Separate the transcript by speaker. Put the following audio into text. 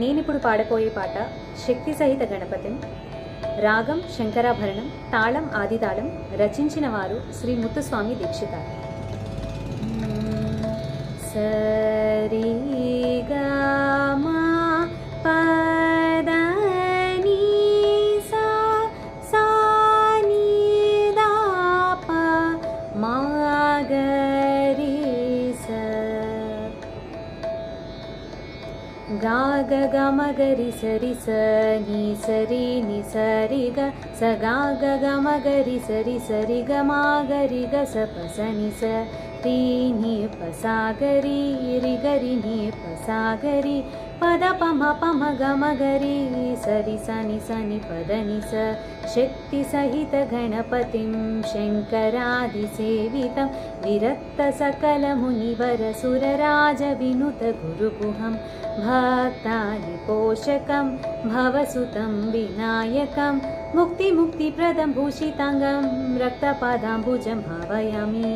Speaker 1: నేనిప్పుడు పాడపోయే పాట శక్తి సహిత గణపతిం. రాగం శంకరాభరణం, తాళం ఆదితాళం. రచించిన వారు శ్రీ ముత్తుస్వామి దీక్షితార్. సరి గా మా పద ని సా సా ని దా ప మా గ రి స గా గ గ మ గ రి స రి స ని స రి ని స రి గ స గా గ గ మ గ రి స రి స రి గ మా గ రి గ స ప స ని స రి ని ప సా గ రి రి గ రి ని ప సా గ రి ప ద ప మ గ మ గ రి స రి స ని ప ద ని స. శక్తి సహిత గణపతిం శంకరాది సేవితం విరక్త సకల మునివర సురరాజ వినుత గురుగుహం భక్తాది పోషకం భవసుతం వినాయకం ముక్తి ముక్తిప్రదం భూషితాంగం రక్తపాదాంబుజం భావయామి.